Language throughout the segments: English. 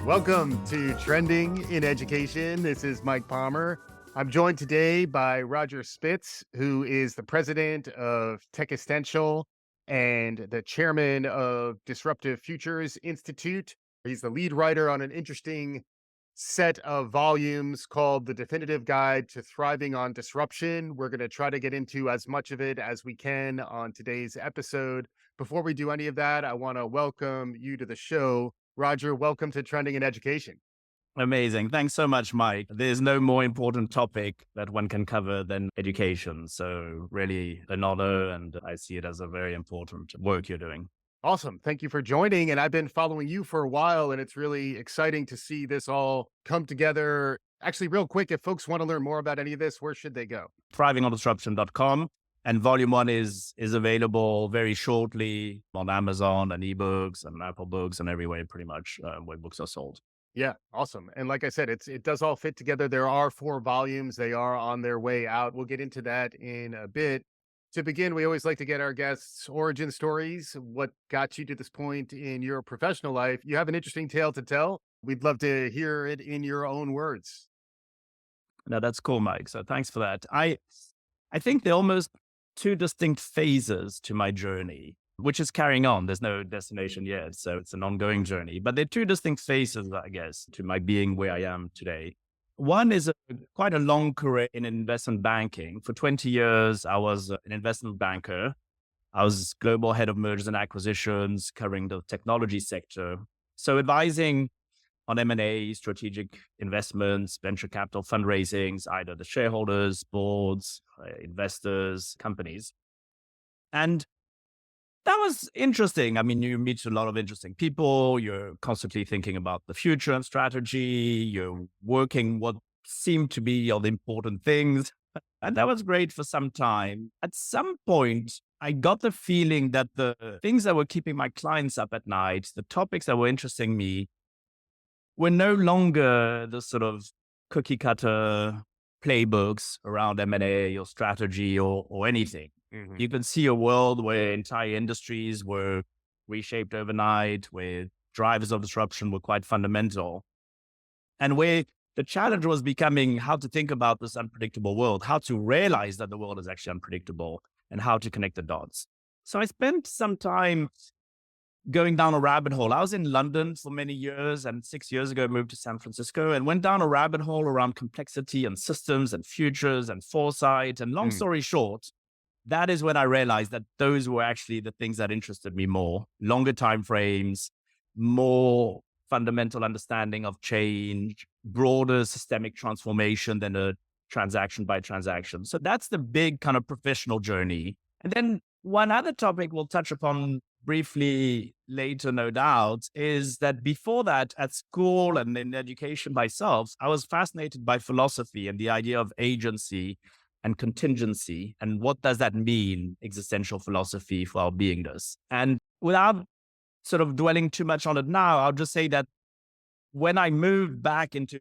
Welcome to Trending in Education. This is Mike Palmer. I'm joined today by Roger Spitz, who is the president of Existential and the chairman of Disruptive Futures Institute. He's the lead writer on an interesting set of volumes called The Definitive Guide to Thriving on Disruption. We're going to try to get into as much of it as we can on today's episode. Before we do any of that, I want to welcome you to the show. Roger, welcome to Trending in Education. Amazing. Thanks so much, Mike. There's no more important topic that one can cover than education. So really an honor, and I see it as a very important work you're doing. Awesome. Thank you for joining. And I've been following you for a while, and it's really exciting to see this all come together. Actually, real quick, if folks want to learn more about any of this, where should they go? ThrivingOnDisruption.com. And volume 1 is available very shortly on Amazon and ebooks and Apple Books and everywhere pretty much where books are sold. Yeah, awesome. And like I said, it does all fit together. There are 4 volumes. They are on their way out. We'll get into that in a bit. To begin, we always like to get our guests' origin stories. What got you to this point in your professional life? You have an interesting tale to tell. We'd love to hear it in your own words. No, that's cool, Mike. So thanks for that. I think there are almost 2 distinct phases to my journey, which is carrying on. There's no destination yet. So it's an ongoing journey. But there are 2 distinct phases, I guess, to my being where I am today. One is quite a long career in investment banking. For 20 years, I was an investment banker. I was global head of mergers and acquisitions, covering the technology sector. So advising on M&A, strategic investments, venture capital fundraisings, either the shareholders, boards, investors, companies. And that was interesting. I mean, you meet a lot of interesting people. You're constantly thinking about the future and strategy. You're working what seemed to be all the important things. And that was great for some time. At some point, I got the feeling that the things that were keeping my clients up at night, the topics that were interesting me, were no longer the sort of cookie cutter playbooks around M&A or strategy or anything. Mhm. You can see a world where entire industries were reshaped overnight, where drivers of disruption were quite fundamental, and where the challenge was becoming how to think about this unpredictable world, how to realize that the world is actually unpredictable, and how to connect the dots. So I spent some time going down a rabbit hole. I was in London for many years, and 6 years ago, moved to San Francisco and went down a rabbit hole around complexity and systems and futures and foresight. And long story short, that is when I realized that those were actually the things that interested me more. Longer time frames, more fundamental understanding of change, broader systemic transformation than a transaction by transaction. So that's the big kind of professional journey. And then one other topic we'll touch upon briefly later, no doubt, is that before that, at school and in education myself, I was fascinated by philosophy and the idea of agency and contingency. And what does that mean, existential philosophy, for our beingness? And without sort of dwelling too much on it now, I'll just say that when I moved back into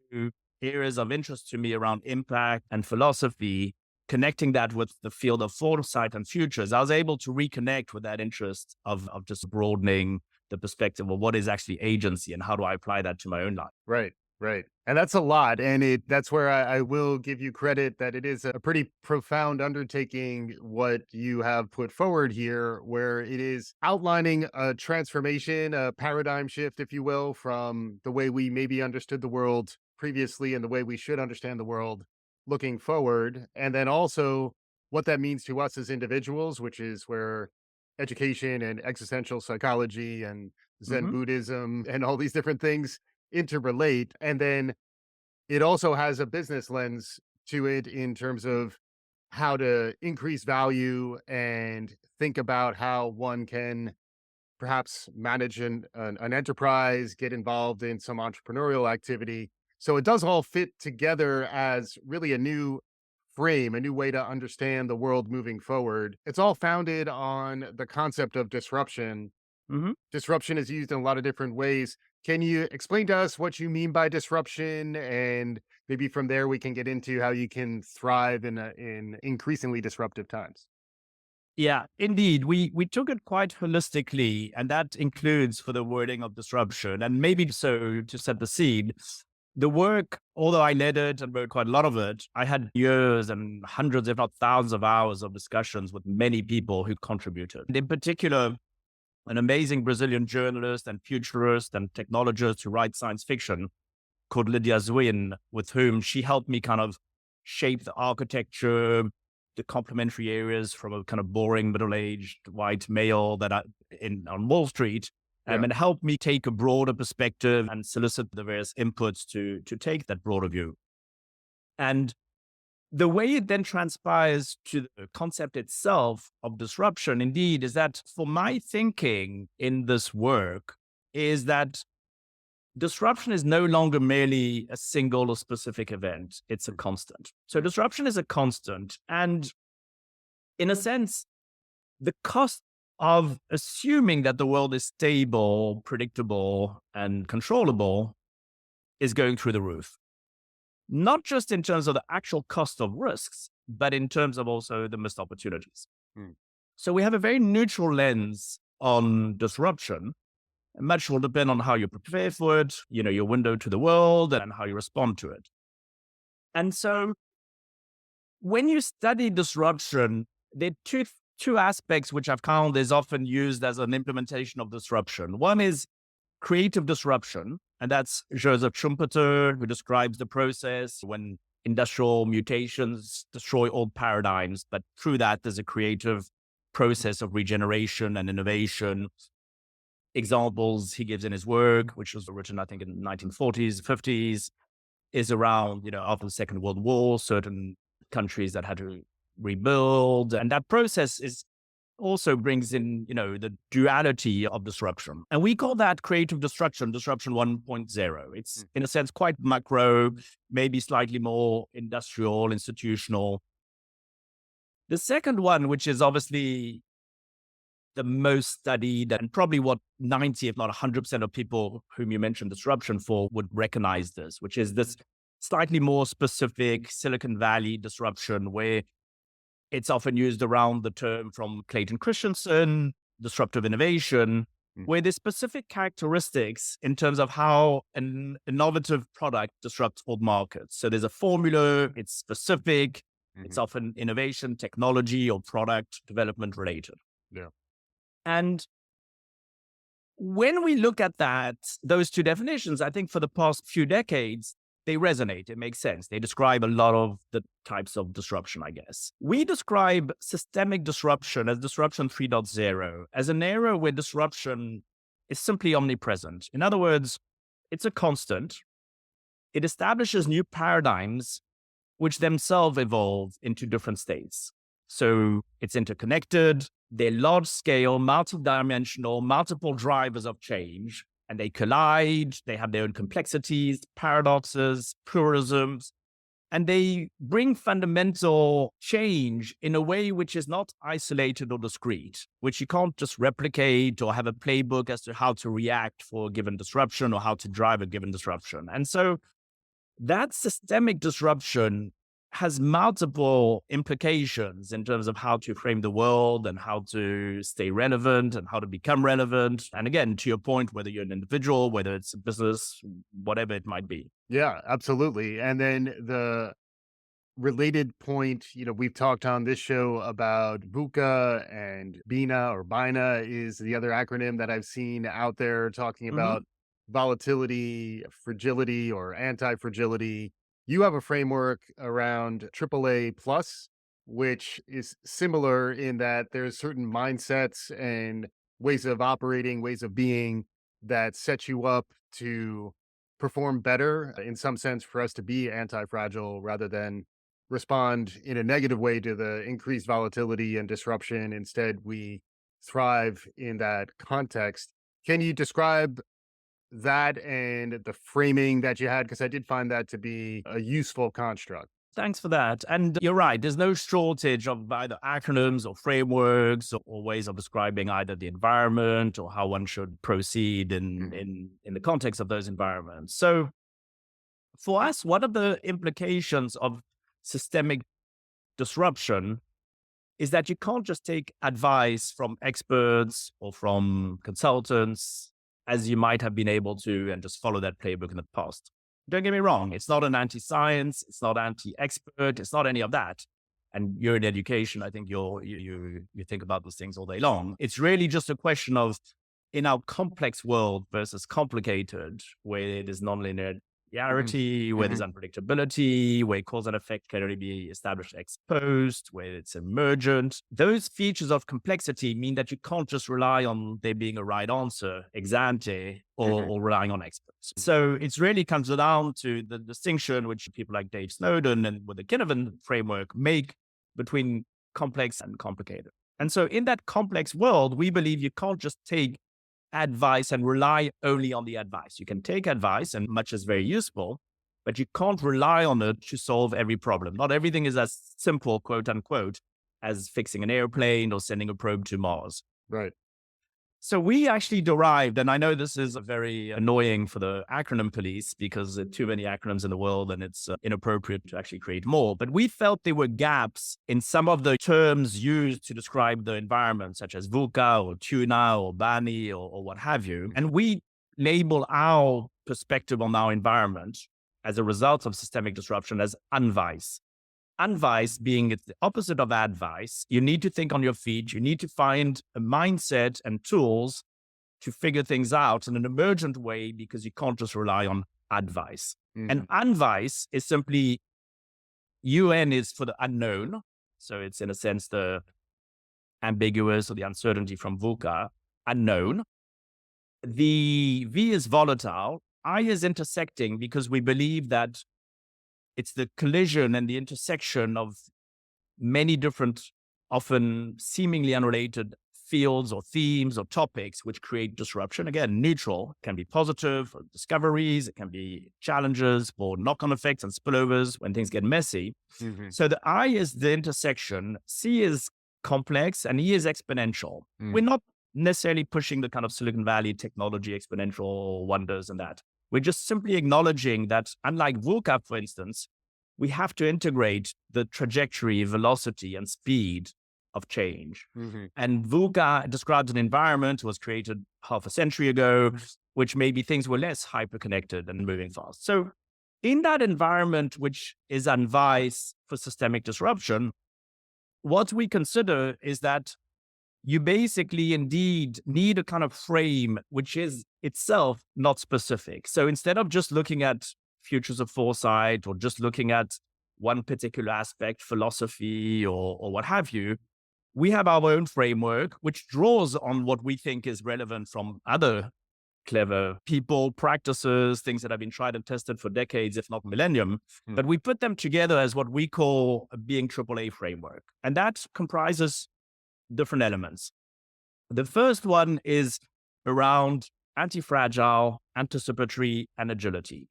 areas of interest to me around impact and philosophy, connecting that with the field of foresight and futures, I was able to reconnect with that interest of just broadening the perspective of what is actually agency and how do I apply that to my own life. Right, right. And that's a lot. And that's where I will give you credit that it is a pretty profound undertaking what you have put forward here, where it is outlining a transformation, a paradigm shift, if you will, from the way we maybe understood the world previously and the way we should understand the world looking forward. And then also what that means to us as individuals, which is where education and existential psychology and Zen Hmm. Buddhism and all these different things interrelate. And then it also has a business lens to it in terms of how to increase value and think about how one can perhaps manage an enterprise, get involved in some entrepreneurial activity. So it does all fit together as really a new frame, a new way to understand the world moving forward. It's all founded on the concept of disruption. Hmm. Disruption is used in a lot of different ways. Can you explain to us what you mean by disruption? And maybe from there we can get into how you can thrive in increasingly disruptive times. Yeah, indeed. We took it quite holistically, and that includes for the wording of disruption. And maybe so to set the scene, the work, although I led it and wrote quite a lot of it, I had years and hundreds, if not thousands of hours of discussions with many people who contributed. And in particular, an amazing Brazilian journalist and futurist and technologist who writes science fiction called Lydia Zwin, with whom she helped me kind of shape the architecture, the complementary areas from a kind of boring middle-aged white male that on Wall Street, Yeah. and helped me take a broader perspective and solicit the various inputs to take that broader view. And the way it then transpires to the concept itself of disruption, indeed, is that for my thinking in this work is that disruption is no longer merely a single or specific event. It's a constant. So disruption is a constant. And in a sense, the cost of assuming that the world is stable, predictable, and controllable is going through the roof. Not just in terms of the actual cost of risks, but in terms of also the missed opportunities. Hmm. So we have a very neutral lens on disruption. Much will depend on how you prepare for it, your window to the world and how you respond to it. And so when you study disruption, there are two aspects which I've found is often used as an implementation of disruption. One is creative disruption, and that's Joseph Schumpeter, who describes the process when industrial mutations destroy old paradigms, but through that, there's a creative process of regeneration and innovation. Examples he gives in his work, which was written, I think, in the 1940s, 50s, is around, after the Second World War, certain countries that had to rebuild. And that process also brings in, the duality of disruption. And we call that creative disruption 1.0. It's, in a sense, quite macro, maybe slightly more industrial, institutional. The second one, which is obviously the most studied and probably what 90, if not 100% of people whom you mentioned disruption for would recognize this, which is this slightly more specific Silicon Valley disruption, where it's often used around the term from Clayton Christensen, disruptive innovation, where there's specific characteristics in terms of how an innovative product disrupts old markets. So there's a formula, it's specific, it's often innovation, technology, or product development related. Yeah. And when we look at those two definitions, I think for the past few decades, they resonate. It makes sense. They describe a lot of the types of disruption, I guess. We describe systemic disruption as disruption 3.0, as an era where disruption is simply omnipresent. In other words, it's a constant. It establishes new paradigms, which themselves evolve into different states. So it's interconnected. They're large scale, multi-dimensional, multiple drivers of change, and they collide. They have their own complexities, paradoxes, pluralisms, and they bring fundamental change in a way which is not isolated or discrete, which you can't just replicate or have a playbook as to how to react for a given disruption or how to drive a given disruption. And so that systemic disruption has multiple implications in terms of how to frame the world and how to stay relevant and how to become relevant. And again, to your point, whether you're an individual, whether it's a business, whatever it might be. Yeah, absolutely. And then the related point, we've talked on this show about VUCA, and BINA is the other acronym that I've seen out there talking about volatility, fragility, or anti-fragility. You have a framework around AAA plus, which is similar in that there's certain mindsets and ways of operating, ways of being that set you up to perform better in some sense for us to be anti-fragile rather than respond in a negative way to the increased volatility and disruption. Instead, we thrive in that context. Can you describe that and the framing that you had? Because I did find that to be a useful construct. Thanks for that. And you're right. There's no shortage of either acronyms or frameworks or ways of describing either the environment or how one should proceed in the context of those environments. So for us, what are the implications of systemic disruption is that you can't just take advice from experts or from consultants as you might have been able to and just follow that playbook in the past. Don't get me wrong. It's not an anti-science. It's not anti-expert. It's not any of that. And you're in education. I think you think about those things all day long. It's really just a question of, in our complex world versus complicated, where there's nonlinearity, where there's unpredictability, where cause and effect can only be established ex post, where it's emergent. Those features of complexity mean that you can't just rely on there being a right answer ex ante or relying on experts. So it's really comes down to the distinction which people like Dave Snowden and with the Kinnavan framework make between complex and complicated. And so in that complex world, we believe you can't just take advice and rely only on the advice. You can take advice, and much is very useful, but you can't rely on it to solve every problem. Not everything is as simple, quote unquote, as fixing an airplane or sending a probe to Mars. Right. So we actually derived, and I know this is very annoying for the acronym police because there are too many acronyms in the world and it's inappropriate to actually create more. But we felt there were gaps in some of the terms used to describe the environment, such as VUCA or tuna or BANI or what have you. And we label our perspective on our environment as a result of systemic disruption as unwise. Unwise being it's the opposite of advice. You need to think on your feet. You need to find a mindset and tools to figure things out in an emergent way because you can't just rely on advice. And unwise is simply UN is for the unknown. So it's in a sense the ambiguous or the uncertainty from VUCA, unknown. The V is volatile. I is intersecting because we believe that it's the collision and the intersection of many different, often seemingly unrelated fields or themes or topics which create disruption. Again, neutral, it can be positive for discoveries, it can be challenges for knock-on effects and spillovers when things get messy. So the I is the intersection, C is complex, and E is exponential. We're not necessarily pushing the kind of Silicon Valley technology exponential wonders and that. We're just simply acknowledging that, unlike VUCA, for instance, we have to integrate the trajectory, velocity, and speed of change. And VUCA describes an environment that was created half a century ago, which maybe things were less hyper-connected and moving fast. So in that environment, which is unwise for systemic disruption, what we consider is that you basically indeed need a kind of frame which is itself not specific. So instead of just looking at futures of foresight or just looking at one particular aspect, philosophy or what have you, we have our own framework which draws on what we think is relevant from other clever people, practices, things that have been tried and tested for decades, if not millennium. But we put them together as what we call a being AAA framework. And that comprises different elements. The first one is around anti-fragile, anticipatory, and agility.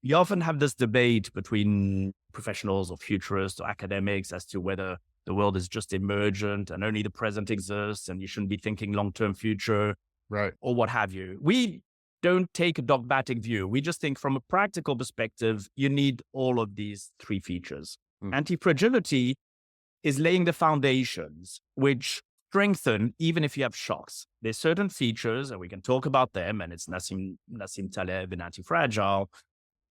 You often have this debate between professionals or futurists or academics as to whether the world is just emergent and only the present exists and you shouldn't be thinking long-term future, right, or what have you. We don't take a dogmatic view. We just think from a practical perspective, you need all of these three features. Antifragility is laying the foundations which strengthen even if you have shocks. There's certain features, and we can talk about them, and it's Nassim Taleb in Antifragile,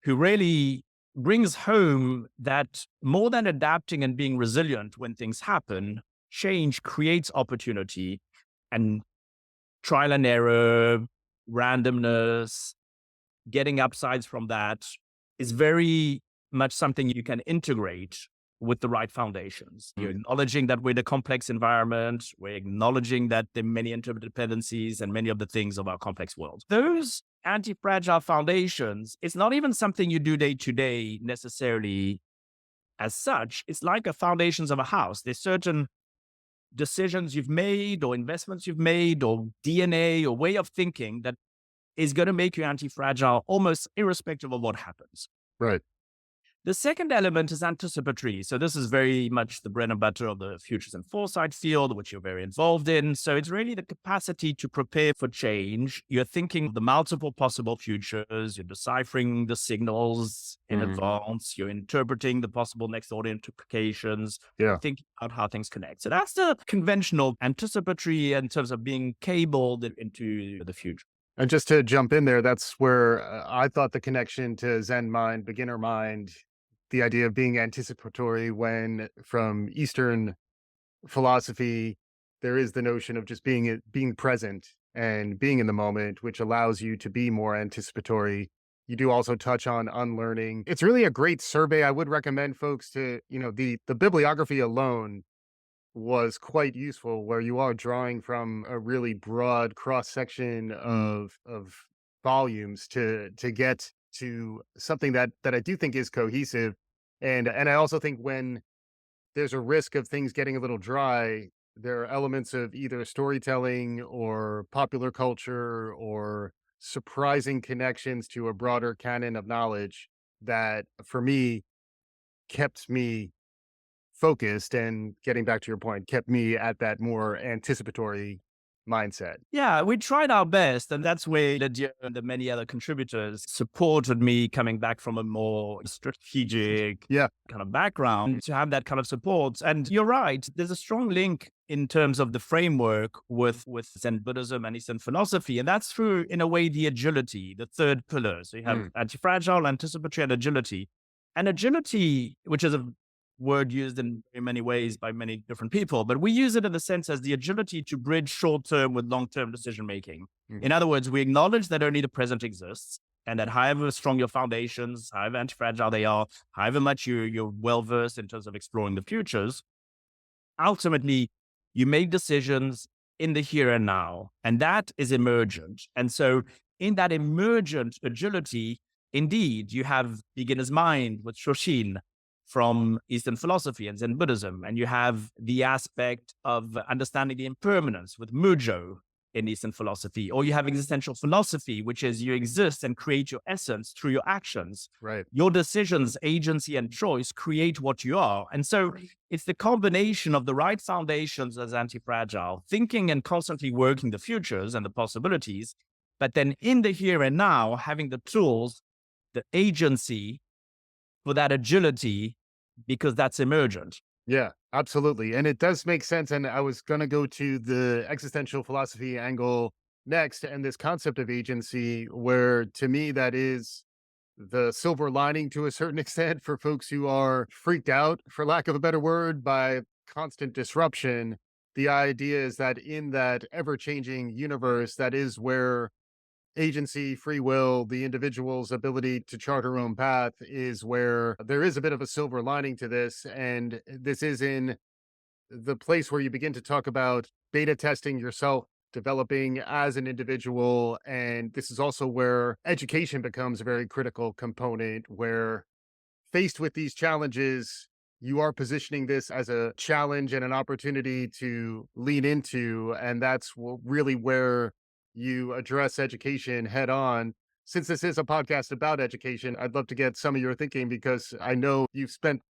who really brings home that more than adapting and being resilient when things happen, change creates opportunity, and trial and error, randomness, getting upsides from that is very much something you can integrate with the right foundations. You're acknowledging that we're in a complex environment. We're acknowledging that there are many interdependencies and many of the things of our complex world. Those anti-fragile foundations, it's not even something you do day to day necessarily as such. It's like the foundations of a house. There's certain decisions you've made or investments you've made or DNA or way of thinking that is going to make you anti-fragile almost irrespective of what happens. Right. The second element is anticipatory. So this is very much the bread and butter of the futures and foresight field, which you're very involved in. So it's really the capacity to prepare for change. You're thinking of the multiple possible futures. You're deciphering the signals in advance. You're interpreting the possible next order implications. Yeah. Thinking about how things connect. So that's the conventional anticipatory in terms of being cabled into the future. And just to jump in there, that's where I thought the connection to Zen mind, beginner mind, the idea of being anticipatory when from Eastern philosophy, there is the notion of just being present and being in the moment, which allows you to be more anticipatory. You do also touch on unlearning. It's really a great survey. I would recommend folks to, the bibliography alone was quite useful, where you are drawing from a really broad cross section of volumes to get to something that I do think is cohesive. And I also think when there's a risk of things getting a little dry, there are elements of either storytelling or popular culture or surprising connections to a broader canon of knowledge that, for me, kept me focused, and getting back to your point, kept me at that more anticipatory mindset. Yeah, we tried our best, and that's where Lydia and the many other contributors supported me coming back from a more strategic Yeah, kind of background to have that kind of support. And you're right, there's a strong link in terms of the framework with Zen Buddhism and Eastern philosophy, and that's through, in a way, the agility, the third pillar. So you have anti-fragile, anticipatory, and agility. And agility, which is a word used in very many ways by many different people, but we use it in the sense as the agility to bridge short-term with long-term decision making. In other words, we acknowledge that only the present exists, and that however strong your foundations, however anti-fragile they are, however much you're well-versed in terms of exploring the futures, ultimately you make decisions in the here and now, and that is emergent. And so in that emergent agility, indeed, you have beginner's mind with Shoshin from Eastern philosophy and Zen Buddhism, and you have the aspect of understanding the impermanence with Mujo in Eastern philosophy, or you have existential philosophy, which is you exist and create your essence through your actions. right. Your decisions, agency, and choice create what you are. And so it's the combination of the right foundations as anti-fragile, thinking and constantly working the futures and the possibilities, but then in the here and now, having the tools, the agency for that agility, because that's emergent. Yeah, absolutely. And it does make sense. And I was going to go to the existential philosophy angle next, and this concept of agency, where to me, that is the silver lining to a certain extent for folks who are freaked out, for lack of a better word, by constant disruption. The idea is that in that ever changing universe, that is where agency, free will, the individual's ability to chart her own path is where there is a bit of a silver lining to this. And this is in the place where you begin to talk about beta testing yourself, developing as an individual. And this is also where education becomes a very critical component, where faced with these challenges, you are positioning this as a challenge and an opportunity to lean into. And that's really where you address education head on. Since this is a podcast about education, I'd love to get some of your thinking, because I know you've spent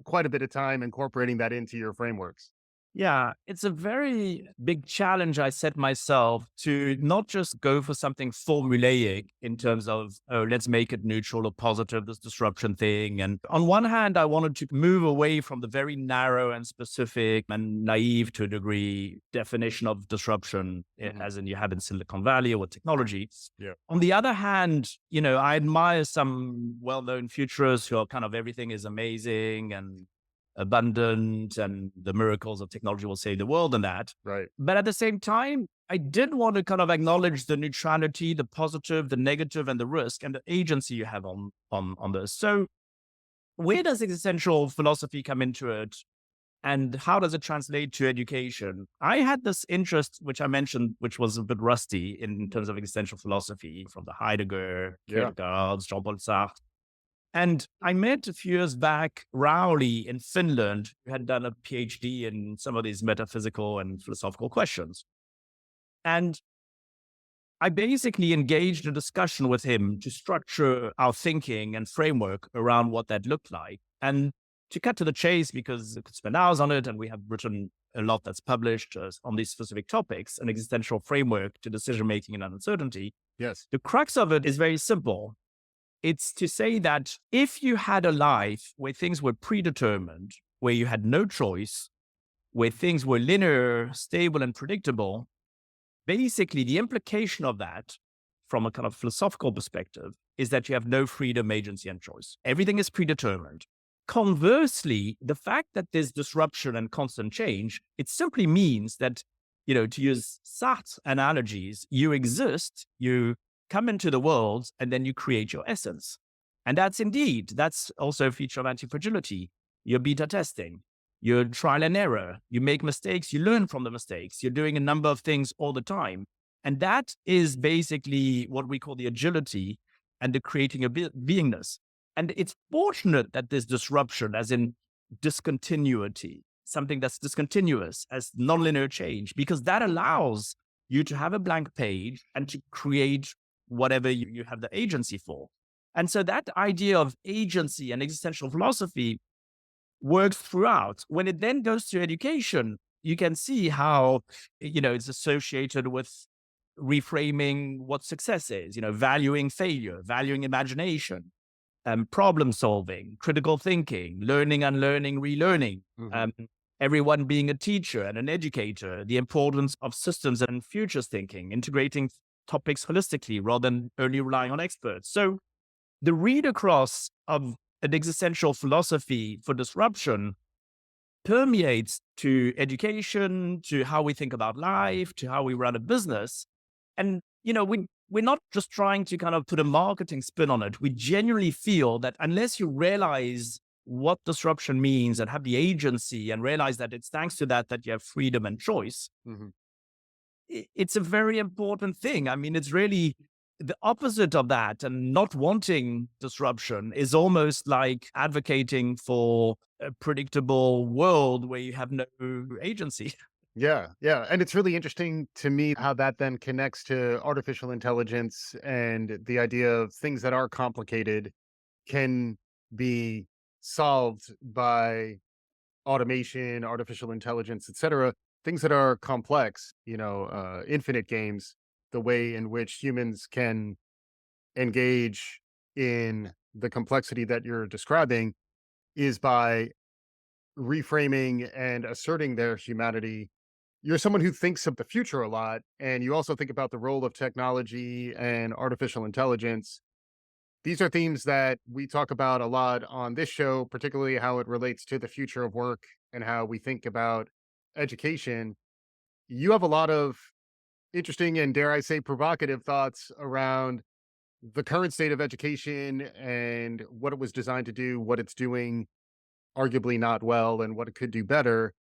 quite a bit of time incorporating that into your frameworks. Yeah, it's a very big challenge I set myself to not just go for something formulaic in terms of, oh, let's make it neutral or positive, this disruption thing. And on one hand, I wanted to move away from the very narrow and specific and naive to a degree definition of disruption, as in you have in Silicon Valley or with technology. Yeah. On the other hand, I admire some well-known futurists who are kind of everything is amazing and abundant and the miracles of technology will save the world and that. Right. But at the same time, I did want to kind of acknowledge the neutrality, the positive, the negative, and the risk and the agency you have on this. So where does existential philosophy come into it? And how does it translate to education? I had this interest, which I mentioned, which was a bit rusty in terms of existential philosophy from the Heidegger, Kierkegaard, Jean-Paul Sartre. And I met a few years back Rowley in Finland, who had done a PhD in some of these metaphysical and philosophical questions. And I basically engaged a discussion with him to structure our thinking and framework around what that looked like. And to cut to the chase, because I could spend hours on it, and we have written a lot that's published on these specific topics, an existential framework to decision making and uncertainty. Yes. The crux of it is very simple. It's to say that if you had a life where things were predetermined, where you had no choice, where things were linear, stable, and predictable, basically the implication of that from a kind of philosophical perspective is that you have no freedom, agency, and choice. Everything is predetermined. Conversely, the fact that there's disruption and constant change, it simply means that, to use Sartre analogies, you exist, you come into the world, and then you create your essence. And that's also a feature of antifragility. You're beta testing, you're trial and error, you make mistakes, you learn from the mistakes, you're doing a number of things all the time. And that is basically what we call the agility and the creating a beingness. And it's fortunate that there's disruption, as in discontinuity, something that's discontinuous as nonlinear change, because that allows you to have a blank page and to create whatever you have the agency for. And so that idea of agency and existential philosophy works throughout. When it then goes to education, you can see how, it's associated with reframing what success is, valuing failure, valuing imagination, problem solving, critical thinking, learning, unlearning, relearning, everyone being a teacher and an educator, the importance of systems and futures thinking, integrating topics holistically rather than only relying on experts. So the read across of an existential philosophy for disruption permeates to education, to how we think about life, to how we run a business. And, we're not just trying to kind of put a marketing spin on it. We genuinely feel that unless you realize what disruption means and have the agency and realize that it's thanks to that you have freedom and choice, it's a very important thing. I mean, it's really the opposite of that, and not wanting disruption is almost like advocating for a predictable world where you have no agency. Yeah, yeah. And it's really interesting to me how that then connects to artificial intelligence and the idea of things that are complicated can be solved by automation, artificial intelligence, etc. Things that are complex, infinite games, the way in which humans can engage in the complexity that you're describing is by reframing and asserting their humanity. You're someone who thinks of the future a lot, and you also think about the role of technology and artificial intelligence. These are themes that we talk about a lot on this show, particularly how it relates to the future of work and how we think about education. You have a lot of interesting and, dare I say, provocative thoughts around the current state of education and what it was designed to do, what it's doing arguably not well, and what it could do better.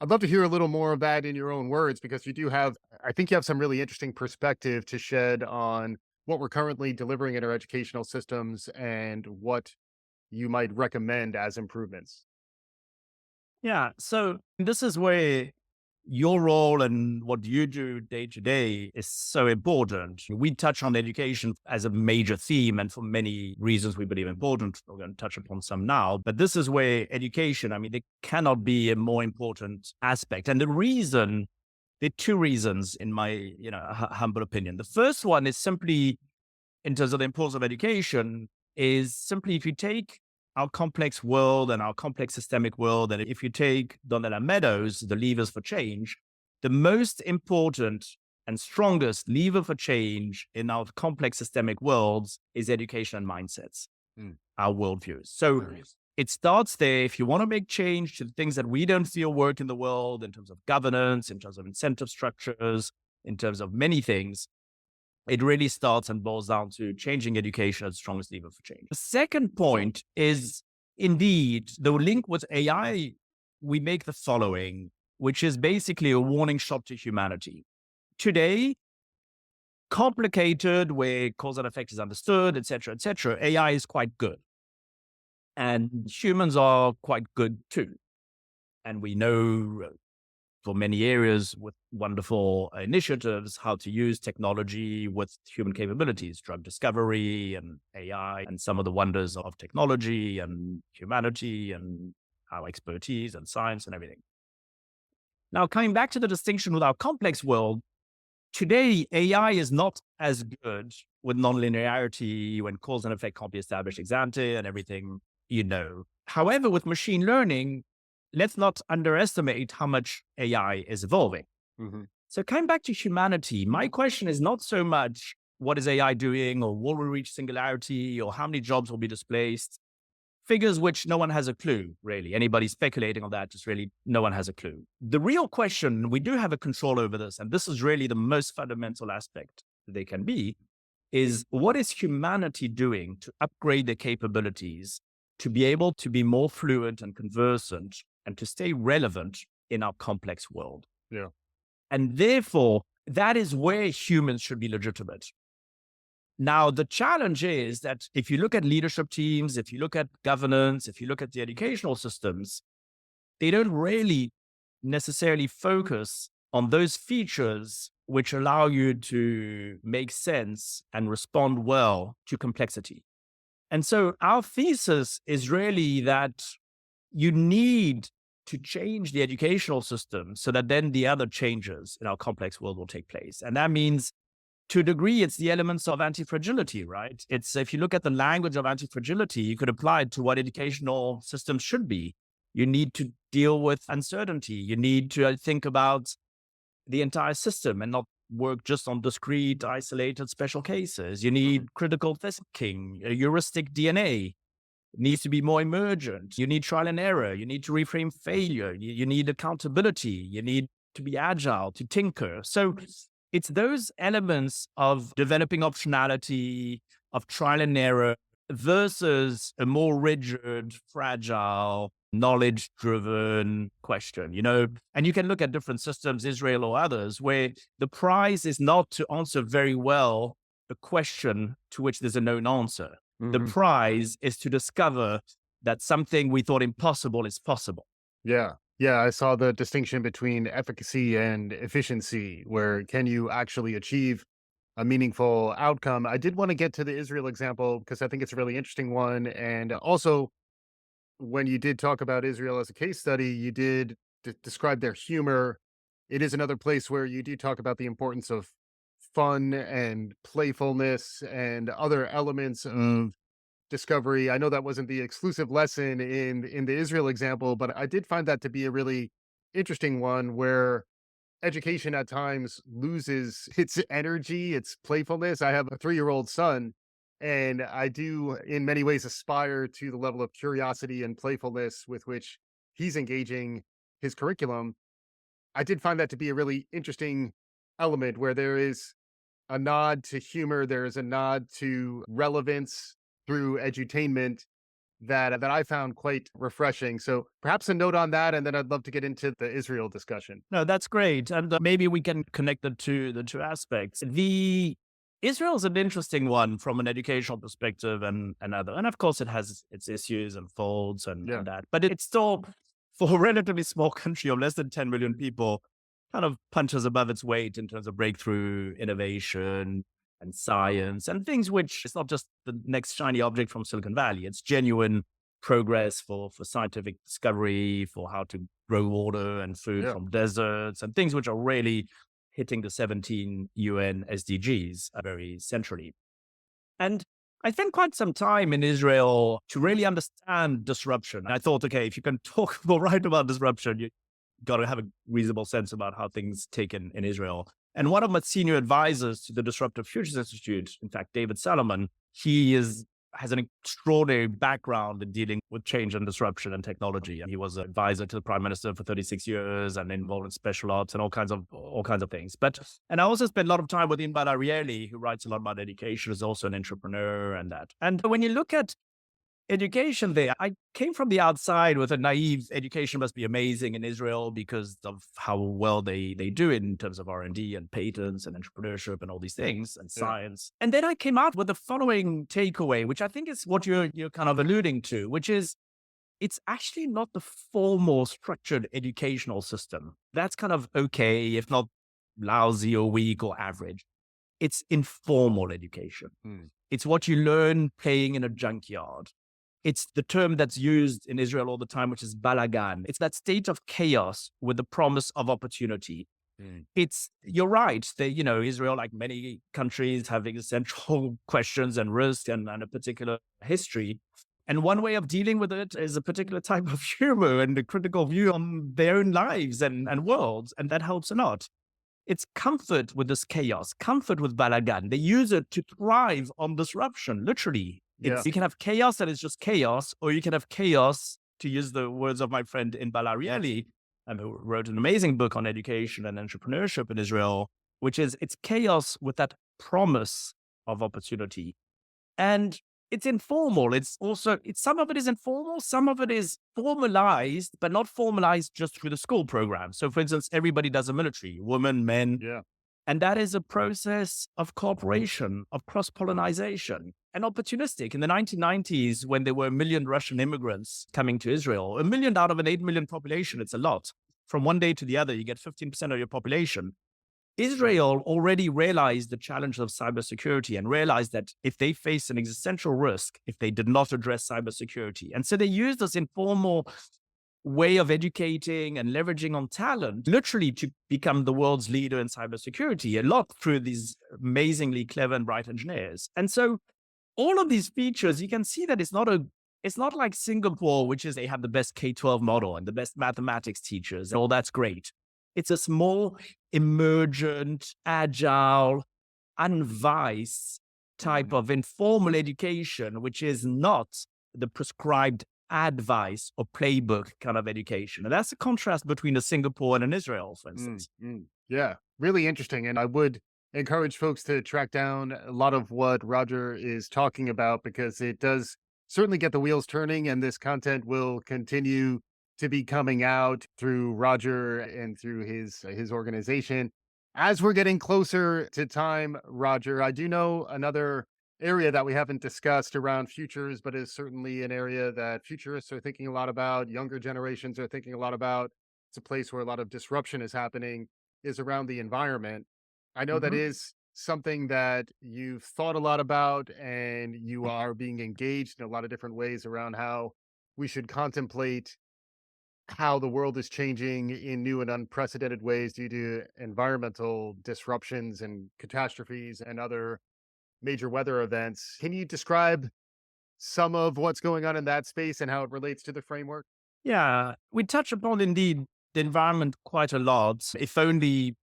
I'd love to hear a little more of that in your own words, because I think you have some really interesting perspective to shed on what we're currently delivering in our educational systems and what you might recommend as improvements. Yeah. So this is where your role and what you do day to day is so important. We touch on education as a major theme, and for many reasons we believe important. We're going to touch upon some now, but this is where education, there cannot be a more important aspect. And there are two reasons in my, humble opinion. The first one is simply, in terms of the importance of education, is simply if you take our complex world and our complex systemic world, and if you take Donella Meadows, the levers for change, the most important and strongest lever for change in our complex systemic worlds is education and mindsets, our worldviews. So it starts there. If you want to make change to the things that we don't feel work in the world, in terms of governance, in terms of incentive structures, in terms of many things, it really starts and boils down to changing education as the strongest lever for change. The second point is indeed the link with AI. We make the following, which is basically a warning shot to humanity. Today, complicated, where cause and effect is understood, etc., AI is quite good. And humans are quite good too. And we know for many areas with wonderful initiatives, how to use technology with human capabilities, drug discovery and AI, and some of the wonders of technology and humanity and our expertise and science and everything. Now, coming back to the distinction with our complex world, today, AI is not as good with nonlinearity when cause and effect can't be established ex ante and everything, you know. However, with machine learning, let's not underestimate how much AI is evolving. Hmm. So coming back to humanity, my question is not so much what is AI doing or will we reach singularity or how many jobs will be displaced. Figures which no one has a clue, really. Anybody speculating on that, just really no one has a clue. The real question, we do have a control over this, and this is really the most fundamental aspect that they can be, is what is humanity doing to upgrade their capabilities to be able to be more fluent and conversant and to stay relevant in our complex world? Yeah. And therefore, that is where humans should be legitimate. Now, the challenge is that if you look at leadership teams, if you look at governance, if you look at the educational systems, they don't really necessarily focus on those features which allow you to make sense and respond well to complexity. And so our thesis is really that you need to change the educational system so that then the other changes in our complex world will take place. And that means to a degree, it's the elements of antifragility, right? It's if you look at the language of antifragility, you could apply it to what educational systems should be. You need to deal with uncertainty. You need to think about the entire system and not work just on discrete, isolated special cases. You need critical thinking, a heuristic DNA. It needs to be more emergent. You need trial and error. You need to reframe failure. You need accountability. You need to be agile, to tinker. So it's those elements of developing optionality, of trial and error versus a more rigid, fragile, knowledge-driven question, you know? And you can look at different systems, Israel or others, where the prize is not to answer very well a question to which there's a known answer. The Hmm. prize is to discover that something we thought impossible is possible. Yeah. Yeah. I saw the distinction between efficacy and efficiency, where can you actually achieve a meaningful outcome? I did want to get to the Israel example because I think it's a really interesting one. And also, when you did talk about Israel as a case study, you did describe their humor. It is another place where you do talk about the importance of fun and playfulness and other elements of discovery. I know that wasn't the exclusive lesson in the Israel example, but I did find that to be a really interesting one where education at times loses its energy, its playfulness. I have a 3-year-old son, and I do in many ways aspire to the level of curiosity and playfulness with which he's engaging his curriculum. I did find that to be a really interesting element where there is a nod to humor, there is a nod to relevance through edutainment that I found quite refreshing. So perhaps a note on that, and then I'd love to get into the Israel discussion. No, that's great. And maybe we can connect the two aspects. The Israel is an interesting one from an educational perspective and other. And of course, it has its issues and faults Yeah. and that. But it's still, for a relatively small country of less than 10 million people, kind of punches above its weight in terms of breakthrough innovation and science and things which it's not just the next shiny object from Silicon Valley. It's genuine progress for scientific discovery, for how to grow water and food Yeah. from deserts and things which are really hitting the 17 UN SDGs very centrally. And I spent quite some time in Israel to really understand disruption. I thought, okay, if you can talk or write about disruption, you got to have a reasonable sense about how things take in Israel. And one of my senior advisors to the Disruptive Futures Institute, in fact, David Salomon, has an extraordinary background in dealing with change and disruption and technology. And he was an advisor to the prime minister for 36 years and involved in special ops and all kinds of things. And I also spent a lot of time with Inbal Arieli, who writes a lot about education, is also an entrepreneur and that. And when you look at education there, I came from the outside with a naive education must be amazing in Israel because of how well they do it in terms of R&D and patents and entrepreneurship and all these things and Yeah. science. And then I came out with the following takeaway, which I think is what you're kind of alluding to, which is it's actually not the formal structured educational system. That's kind of okay, if not lousy or weak or average. It's informal education. Mm. It's what you learn playing in a junkyard. It's the term that's used in Israel all the time, which is balagan. It's that state of chaos with the promise of opportunity. Mm. You're right. Israel, like many countries, have existential questions and risks and a particular history. And one way of dealing with it is a particular type of humor and a critical view on their own lives and worlds. And that helps a lot. It's comfort with this chaos, comfort with balagan. They use it to thrive on disruption, literally. Yeah. You can have chaos that is just chaos, or you can have chaos, to use the words of my friend Inbal Ariely, who wrote an amazing book on education and entrepreneurship in Israel, which is it's chaos with that promise of opportunity. And it's informal. Some of it is informal, some of it is formalized, but not formalized just through the school program. So, for instance, everybody does a military, women, men. Yeah. And that is a process of cooperation, of cross-pollination, and opportunistic. In the 1990s, when there were 1 million Russian immigrants coming to Israel, 1 million out of an 8 million population, it's a lot. From one day to the other, you get 15% of your population. Israel already realized the challenge of cybersecurity and realized that if they face an existential risk, if they did not address cybersecurity. And so they used this informal way of educating and leveraging on talent, literally to become the world's leader in cybersecurity, a lot through these amazingly clever and bright engineers. And so all of these features, you can see that it's not like Singapore, which is they have the best K-12 model and the best mathematics teachers, and all that's great. It's a small, emergent, agile, unwise type of informal education, which is not the prescribed advice or playbook kind of education. And that's the contrast between a Singapore and an Israel, for instance. Yeah, really interesting. And I would encourage folks to track down a lot of what Roger is talking about, because it does certainly get the wheels turning, and this content will continue to be coming out through Roger and through his organization. As we're getting closer to time, Roger, I do know another area that we haven't discussed around futures, but is certainly an area that futurists are thinking a lot about, younger generations are thinking a lot about. It's a place where a lot of disruption is happening, is around the environment. I know that Mhm. is something that you've thought a lot about, and you are being engaged in a lot of different ways around how we should contemplate how the world is changing in new and unprecedented ways due to environmental disruptions and catastrophes and other major weather events. Can you describe some of what's going on in that space and how it relates to the framework? Yeah, we touch upon indeed the environment quite a lot, if only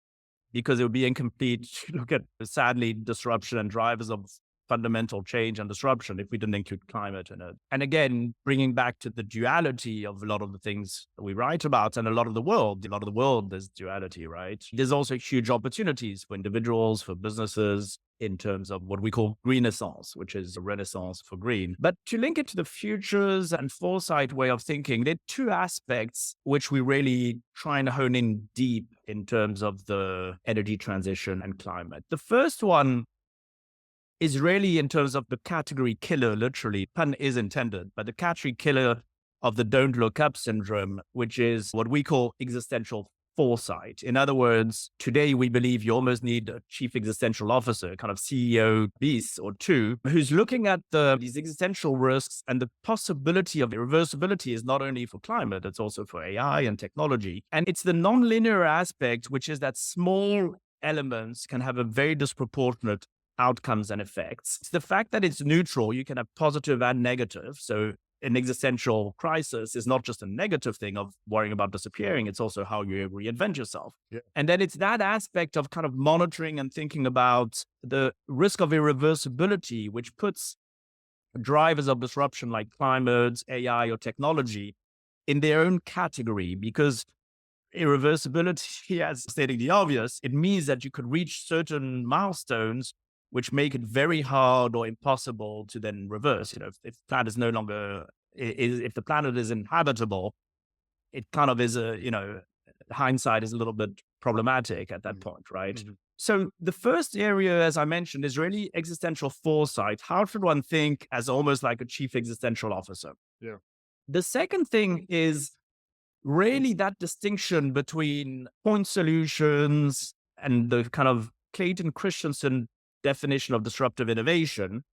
because it would be incomplete to look at, sadly, disruption and drivers of fundamental change and disruption if we didn't include climate in it. And again, bringing back to the duality of a lot of the things that we write about and a lot of the world, there's duality, right? There's also huge opportunities for individuals, for businesses, in terms of what we call greenessance, which is a renaissance for green. But to link it to the futures and foresight way of thinking, there are two aspects which we really try and hone in deep in terms of the energy transition and climate. The first one is really in terms of the category killer, literally, pun is intended, but the category killer of the don't look up syndrome, which is what we call existential foresight. In other words, today we believe you almost need a chief existential officer, kind of CEO beast or two, who's looking at these existential risks, and the possibility of irreversibility is not only for climate, it's also for AI and technology. And it's the nonlinear aspect, which is that small elements can have a very disproportionate outcomes and effects. It's the fact that it's neutral. You can have positive and negative. So an existential crisis is not just a negative thing of worrying about disappearing. It's also how you reinvent yourself. Yeah. And then it's that aspect of kind of monitoring and thinking about the risk of irreversibility, which puts drivers of disruption like climate, AI, or technology in their own category, because irreversibility, as stating the obvious, it means that you could reach certain milestones which make it very hard or impossible to then reverse. If the planet is no longer, if the planet is inhabitable, it kind of is hindsight is a little bit problematic at that point, right? Mhm. So the first area, as I mentioned, is really existential foresight. How should one think as almost like a chief existential officer? Yeah. The second thing is really that distinction between point solutions and the kind of Clayton Christensen definition of disruptive innovation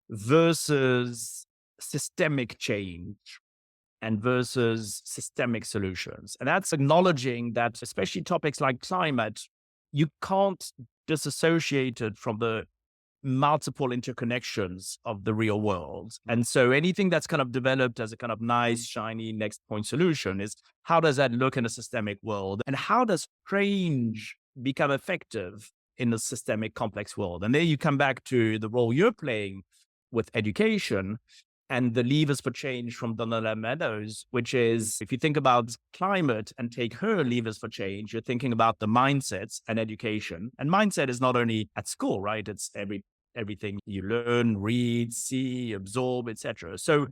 versus systemic change and versus systemic solutions. And that's acknowledging that, especially topics like climate, you can't disassociate it from the multiple interconnections of the real world. And so anything that's kind of developed as a kind of nice, shiny next point solution is how does that look in a systemic world? And how does change become effective in a systemic complex world? And there you come back to the role you're playing with education and the levers for change from Donella Meadows, which is if you think about climate and take her levers for change, you're thinking about the mindsets and education. And mindset is not only at school, right? It's everything you learn, read, see, absorb, etc. So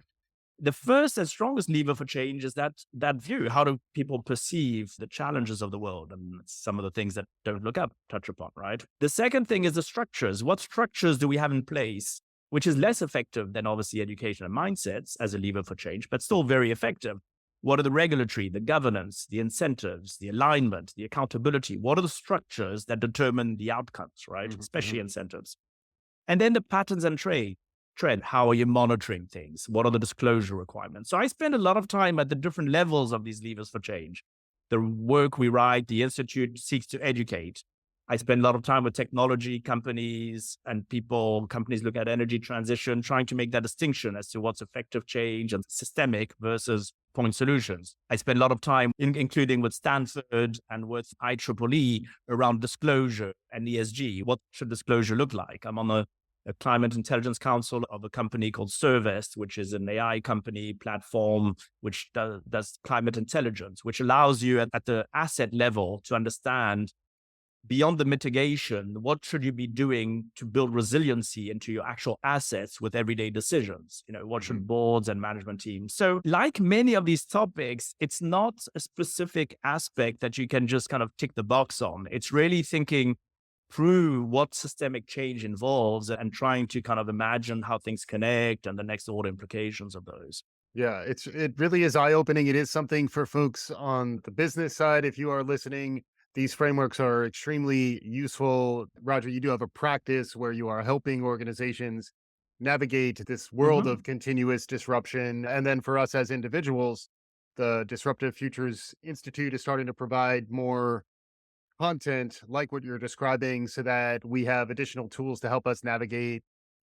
the first and strongest lever for change is that view. How do people perceive the challenges of the world? And some of the things that Don't Look Up touch upon, right? The second thing is the structures. What structures do we have in place, which is less effective than obviously education and mindsets as a lever for change, but still very effective? What are the regulatory, the governance, the incentives, the alignment, the accountability? What are the structures that determine the outcomes, right? Mhm, Especially mhm. incentives. And then the patterns and trend. How are you monitoring things? What are the disclosure requirements? So I spend a lot of time at the different levels of these levers for change. The work we write, the Institute seeks to educate. I spend a lot of time with technology companies and companies look at energy transition, trying to make that distinction as to what's effective change and systemic versus point solutions. I spend a lot of time, including with Stanford and with IEEE, around disclosure and ESG. What should disclosure look like? I'm on a climate intelligence council of a company called Service, which is an AI company platform which does climate intelligence, which allows you at the asset level to understand beyond the mitigation, what should you be doing to build resiliency into your actual assets with everyday decisions? What Mhm. should boards and management teams? So like many of these topics, it's not a specific aspect that you can just kind of tick the box on. It's really thinking through what systemic change involves and trying to kind of imagine how things connect and the next order implications of those. Yeah, it really is eye-opening. It is something for folks on the business side. If you are listening, these frameworks are extremely useful. Roger, you do have a practice where you are helping organizations navigate this world Mhm. of continuous disruption. And then for us as individuals, the Disruptive Futures Institute is starting to provide more content like what you're describing so that we have additional tools to help us navigate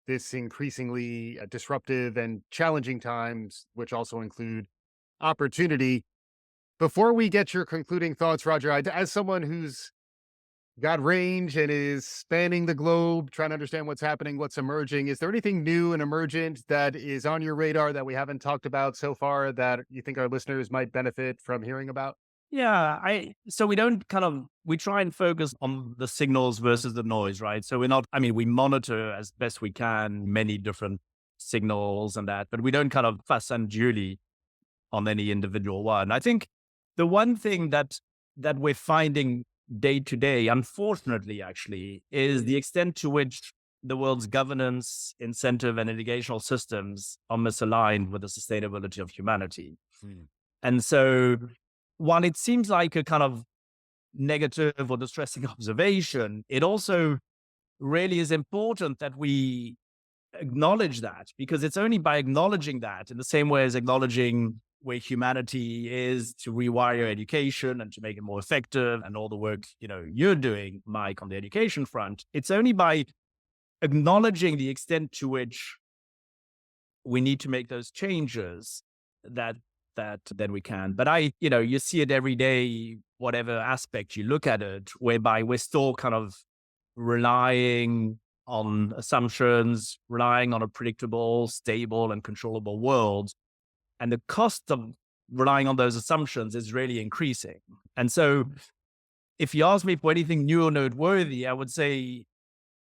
this increasingly disruptive and challenging times, which also include opportunity. Before we get your concluding thoughts, Roger, as someone who's got range and is spanning the globe, trying to understand what's happening, what's emerging, is there anything new and emergent that is on your radar that we haven't talked about so far that you think our listeners might benefit from hearing about? Yeah, so we try and focus on the signals versus the noise, right? So we monitor as best we can many different signals and that, but we don't kind of fuss unduly on any individual one. I think the one thing that we're finding day to day, unfortunately, actually, is the extent to which the world's governance, incentive, and educational systems are misaligned with the sustainability of humanity. Hmm. And so, while it seems like a kind of negative or distressing observation, it also really is important that we acknowledge that, because it's only by acknowledging that, in the same way as acknowledging where humanity is, to rewire education and to make it more effective and all the work you're doing, Mike, on the education front. It's only by acknowledging the extent to which we need to make those changes that then we can. But you see it every day, whatever aspect you look at it, whereby we're still kind of relying on assumptions, relying on a predictable, stable, and controllable world. And the cost of relying on those assumptions is really increasing. And so if you ask me for anything new or noteworthy, I would say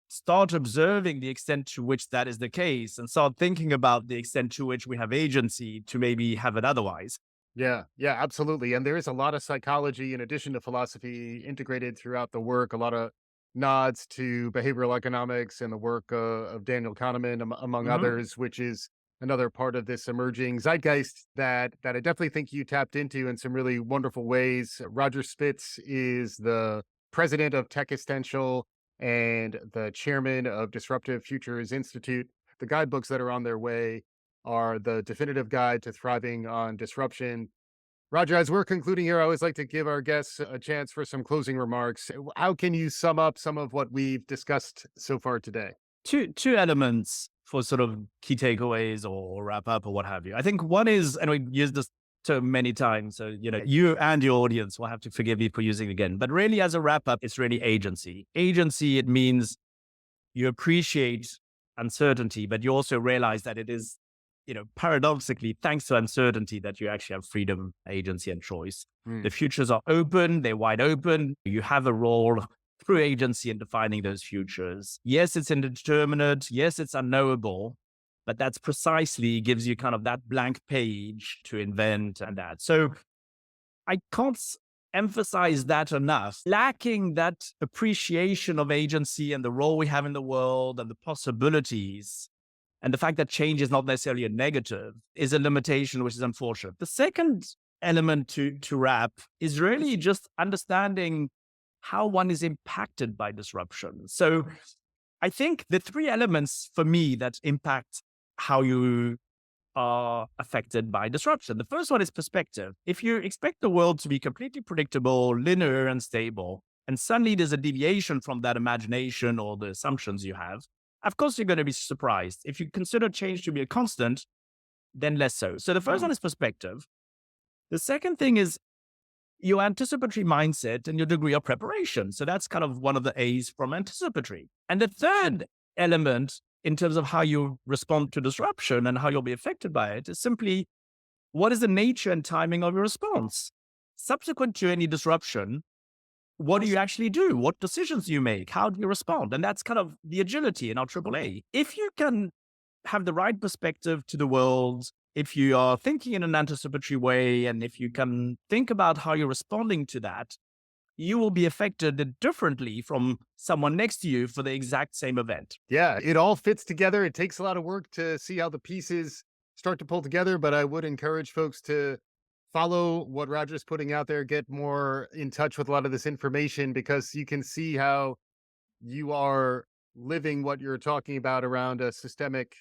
start observing the extent to which that is the case and start thinking about the extent to which we have agency to maybe have it otherwise. Yeah, yeah, absolutely. And there is a lot of psychology in addition to philosophy integrated throughout the work, a lot of nods to behavioral economics and the work of Daniel Kahneman, among Hmm. others, which is another part of this emerging zeitgeist that I definitely think you tapped into in some really wonderful ways. Roger Spitz is the president of Techistential and the chairman of Disruptive Futures Institute. The guidebooks that are on their way are the definitive guide to thriving on disruption. Roger, as we're concluding here, I always like to give our guests a chance for some closing remarks. How can you sum up some of what we've discussed so far today? Two elements for sort of key takeaways or wrap up or what have you. I think one is, and we used this term many times, so you and your audience will have to forgive me for using it again. But really, as a wrap up, it's really agency. Agency, it means you appreciate uncertainty, but you also realize that it is, paradoxically, thanks to uncertainty, that you actually have freedom, agency, and choice. The futures are open, they're wide open. You have a role through agency in defining those futures. Yes, it's indeterminate. Yes, it's unknowable, but that's precisely gives you kind of that blank page to invent and that. So I can't emphasize that enough. Lacking that appreciation of agency and the role we have in the world and the possibilities and the fact that change is not necessarily a negative is a limitation, which is unfortunate. The second element to wrap is really just understanding how one is impacted by disruption. So I think the three elements for me that impact how you are affected by disruption. The first one is perspective. If you expect the world to be completely predictable, linear, and stable, and suddenly there's a deviation from that imagination or the assumptions you have, of course you're going to be surprised. If you consider change to be a constant, then less so. So the first one is perspective. The second thing is your anticipatory mindset and your degree of preparation. So that's kind of one of the A's from anticipatory. And the third element in terms of how you respond to disruption and how you'll be affected by it is simply what is the nature and timing of your response? Subsequent to any disruption, what do you actually do? What decisions do you make? How do you respond? And that's kind of the agility in our AAA. If you can have the right perspective to the world, if you are thinking in an anticipatory way, and if you can think about how you're responding to that, you will be affected differently from someone next to you for the exact same event. Yeah, it all fits together. It takes a lot of work to see how the pieces start to pull together, but I would encourage folks to follow what Roger's putting out there, get more in touch with a lot of this information, because you can see how you are living what you're talking about around a systemic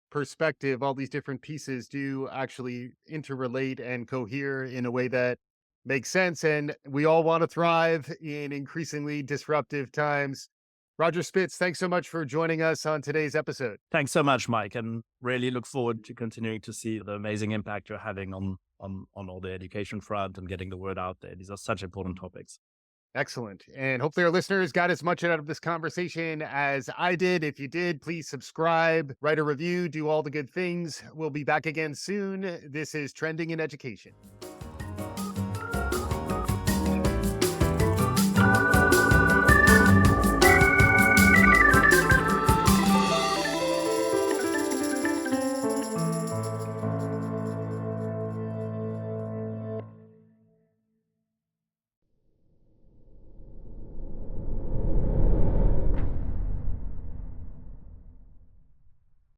perspective. All these different pieces do actually interrelate and cohere in a way that makes sense. And we all want to thrive in increasingly disruptive times. Roger Spitz, thanks so much for joining us on today's episode. Thanks so much, Mike, and really look forward to continuing to see the amazing impact you're having on all the education front and getting the word out there. These are such important topics. Excellent. And hopefully our listeners got as much out of this conversation as I did. If you did, please subscribe, write a review, do all the good things. We'll be back again soon. This is Trending in Education.